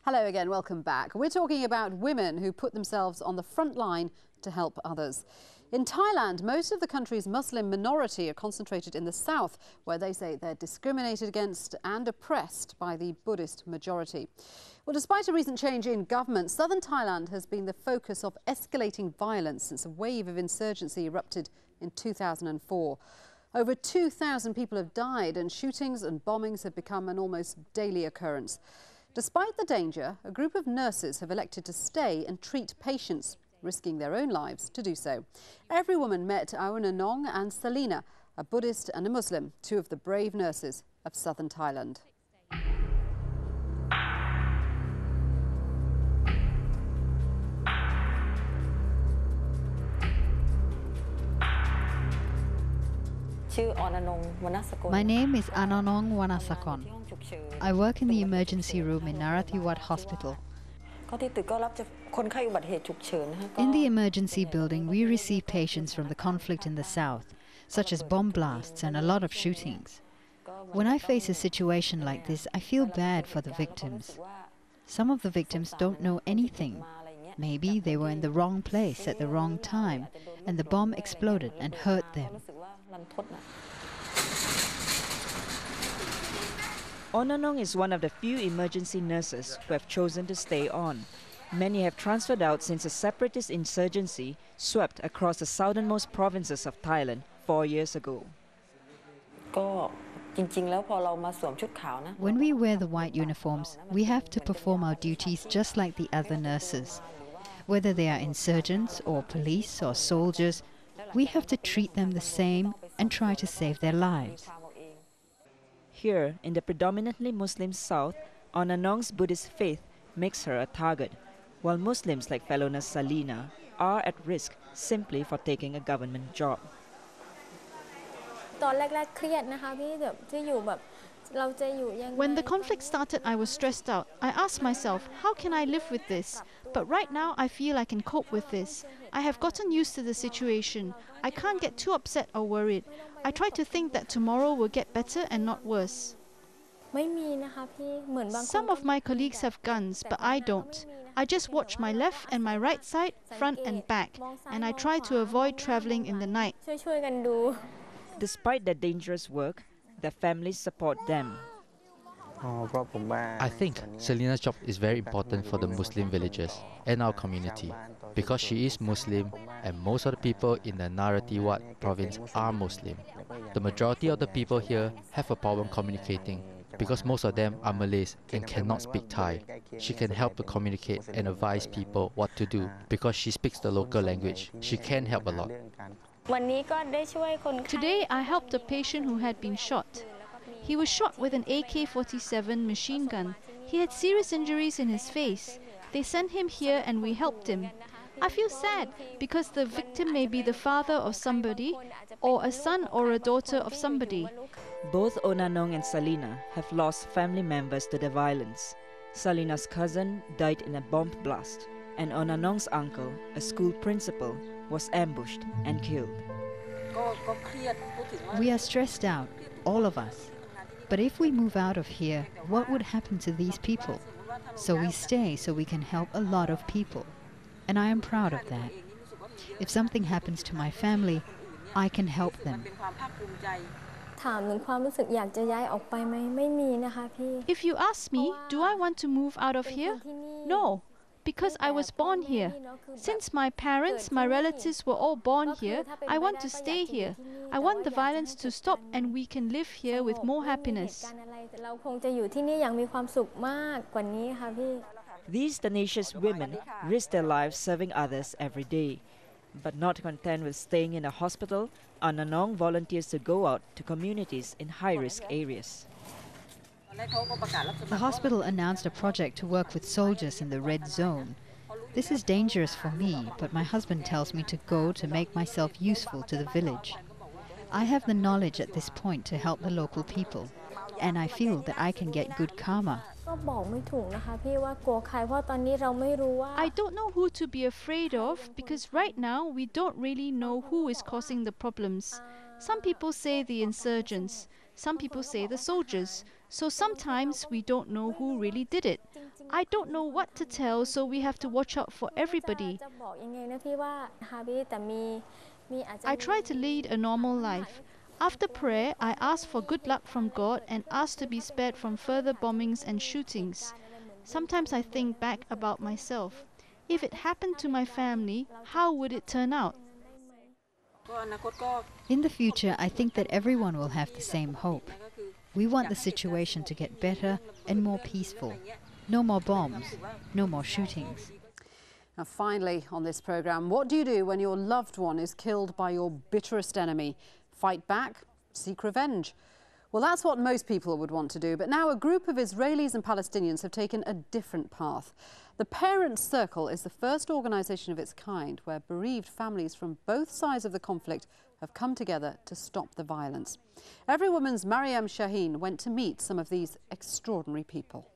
Hello again, welcome back. We're talking about women who put themselves on the front line to help others. In Thailand, most of the country's Muslim minority are concentrated in the south, where they say they're discriminated against and oppressed by the Buddhist majority. Well, despite a recent change in government, Southern Thailand has been the focus of escalating violence since a wave of insurgency erupted in 2004. Over 2,000 people have died, and shootings and bombings have become an almost daily occurrence. Despite the danger, a group of nurses have elected to stay and treat patients, risking their own lives to do so. Everywoman met Aunanong and Salina, a Buddhist and a Muslim, two of the brave nurses of Southern Thailand. My name is Aunanong Wanasakon. I work in the emergency room in Narathiwat Hospital. In the emergency building, we receive patients from the conflict in the south, such as bomb blasts and a lot of shootings. When I face a situation like this, I feel bad for the victims. Some of the victims don't know anything. Maybe they were in the wrong place at the wrong time, and the bomb exploded and hurt them. Aunanong is one of the few emergency nurses who have chosen to stay on. Many have transferred out since a separatist insurgency swept across the southernmost provinces of Thailand 4 years ago. When we wear the white uniforms, we have to perform our duties just like the other nurses. Whether they are insurgents or police or soldiers, we have to treat them the same and try to save their lives. Here, in the predominantly Muslim South, Aunanong's Buddhist faith makes her a target, while Muslims like fellow nurse Salina are at risk simply for taking a government job. When the conflict started, I was stressed out. I asked myself, how can I live with this? But right now, I feel I can cope with this. I have gotten used to the situation. I can't get too upset or worried. I try to think that tomorrow will get better and not worse. Some of my colleagues have guns, but I don't. I just watch my left and my right side, front and back, and I try to avoid traveling in the night. Despite their dangerous work, their families support them. I think Selina's job is very important for the Muslim villagers and our community because she is Muslim and most of the people in the Narathiwat province are Muslim. The majority of the people here have a problem communicating because most of them are Malays and cannot speak Thai. She can help to communicate and advise people what to do because she speaks the local language. She can help a lot. Today, I helped a patient who had been shot. He was shot with an AK-47 machine gun. He had serious injuries in his face. They sent him here and we helped him. I feel sad because the victim may be the father of somebody or a son or a daughter of somebody. Both Aunanong and Salina have lost family members to the violence. Salina's cousin died in a bomb blast, and Aunanong's uncle, a school principal, was ambushed and killed. We are stressed out, all of us. But if we move out of here, what would happen to these people? So we stay so we can help a lot of people. And I am proud of that. If something happens to my family, I can help them. If you ask me, do I want to move out of here? No, because I was born here. Since my parents, my relatives were all born here, I want to stay here. I want the violence to stop and we can live here with more happiness. These tenacious women risk their lives serving others every day. But not content with staying in a hospital, Aunanong volunteers to go out to communities in high-risk areas. The hospital announced a project to work with soldiers in the red zone. This is dangerous for me, but my husband tells me to go to make myself useful to the village. I have the knowledge at this point to help the local people, and I feel that I can get good karma. I don't know who to be afraid of because right now we don't really know who is causing the problems. Some people say the insurgents, some people say the soldiers. So sometimes we don't know who really did it. I don't know what to tell, so we have to watch out for everybody. I try to lead a normal life. After prayer, I ask for good luck from God and ask to be spared from further bombings and shootings. Sometimes I think back about myself. If it happened to my family, how would it turn out? In the future, I think that everyone will have the same hope. We want the situation to get better and more peaceful. No more bombs, no more shootings. Now, finally, on this programme, what do you do when your loved one is killed by your bitterest enemy? Fight back? Seek revenge? Well, that's what most people would want to do. But now a group of Israelis and Palestinians have taken a different path. The Parents' Circle is the first organisation of its kind where bereaved families from both sides of the conflict have come together to stop the violence. Everywoman's Mariam Shaheen went to meet some of these extraordinary people.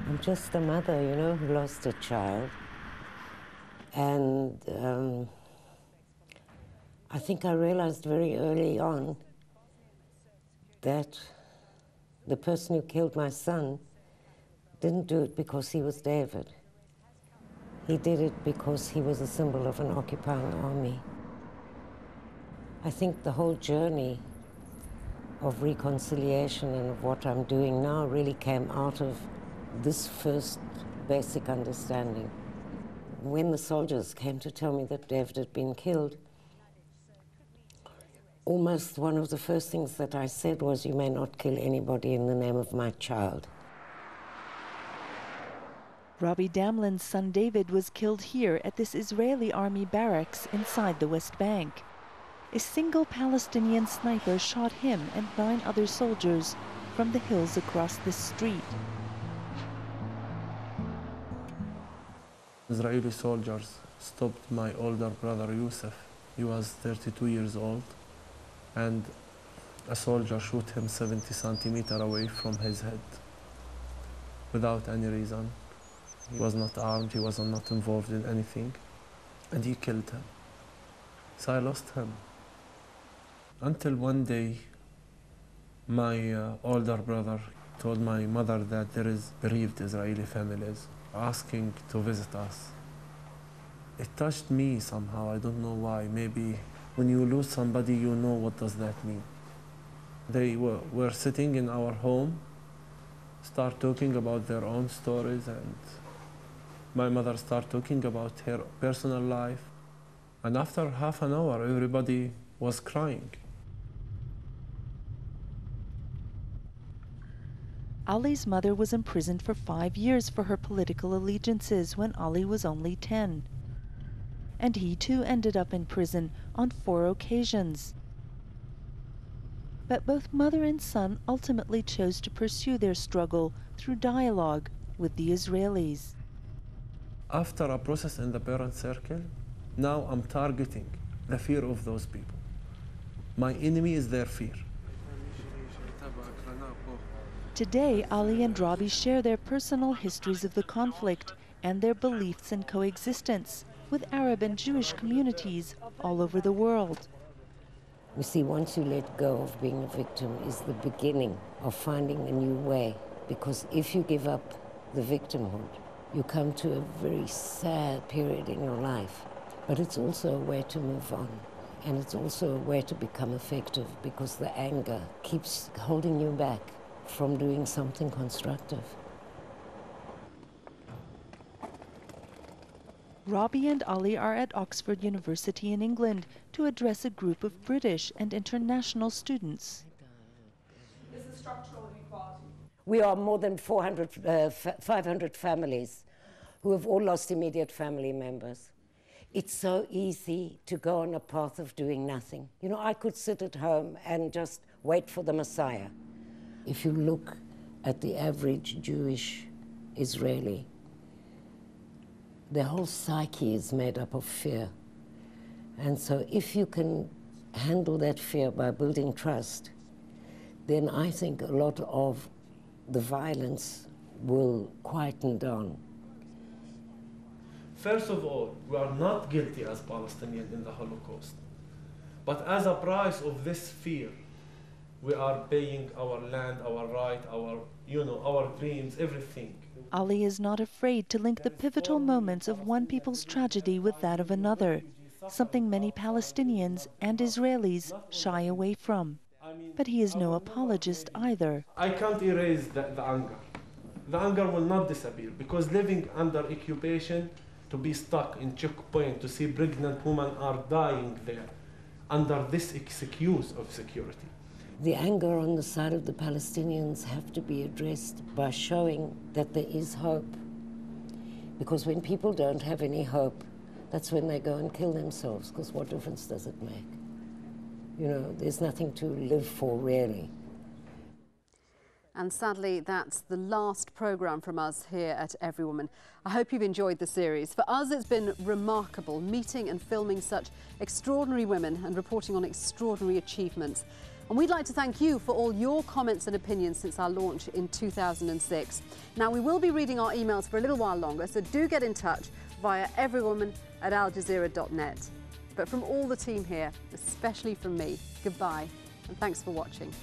I'm just a mother, you know, who lost a child. And I think I realized very early on that the person who killed my son didn't do it because he was David. He did it because he was a symbol of an occupying army. I think the whole journey of reconciliation and of what I'm doing now really came out of this first basic understanding. When the soldiers came to tell me that David had been killed, almost one of the first things that I said was, "You may not kill anybody in the name of my child." Robbie Damlin's son David was killed here at this Israeli army barracks inside the West Bank. A single Palestinian sniper shot him and 9 other soldiers from the hills across this street. Israeli soldiers stopped my older brother Yusuf. He was 32 years old, and a soldier shot him 70 centimeters away from his head without any reason. He was not armed, he was not involved in anything, and he killed him. So I lost him. Until one day, my older brother told my mother that there is bereaved Israeli families asking to visit us. It touched me somehow, I don't know why. Maybe when you lose somebody, you know what does that mean. They were sitting in our home, start talking about their own stories, and my mother started talking about her personal life. And after half an hour, everybody was crying. Ali's mother was imprisoned for 5 years for her political allegiances when Ali was only 10. And he too ended up in prison on 4 occasions. But both mother and son ultimately chose to pursue their struggle through dialogue with the Israelis. After a process in the Parents' Circle, now I'm targeting the fear of those people. My enemy is their fear. Today, Ali and Robbie share their personal histories of the conflict and their beliefs in coexistence with Arab and Jewish communities all over the world. You see, once you let go of being a victim is the beginning of finding a new way, because if you give up the victimhood, you come to a very sad period in your life. But it's also a way to move on, and it's also a way to become effective, because the anger keeps holding you back from doing something constructive. Robbie and Ali are at Oxford University in England to address a group of British and international students. We are more than 500 families who have all lost immediate family members. It's so easy to go on a path of doing nothing. You know, I could sit at home and just wait for the Messiah. If you look at the average Jewish Israeli, their whole psyche is made up of fear. And so if you can handle that fear by building trust, then I think a lot of the violence will quieten down. First of all, we are not guilty as Palestinians in the Holocaust. But as a price of this fear, we are paying our land, our right, our dreams, everything. Ali is not afraid to link the pivotal moments of one people's tragedy with that of another, something many Palestinians and Israelis shy away from. But he is no apologist either. I can't erase the anger. The anger will not disappear, because living under occupation, to be stuck in checkpoint, to see pregnant women are dying there, under this excuse of security. The anger on the side of the Palestinians have to be addressed by showing that there is hope. Because when people don't have any hope, that's when they go and kill themselves, because what difference does it make? You know, there's nothing to live for, really. And sadly, that's the last programme from us here at Everywoman. I hope you've enjoyed the series. For us, it's been remarkable meeting and filming such extraordinary women and reporting on extraordinary achievements. And we'd like to thank you for all your comments and opinions since our launch in 2006. Now, we will be reading our emails for a little while longer, so do get in touch via everywoman@aljazeera.net. But from all the team here, especially from me, goodbye and thanks for watching.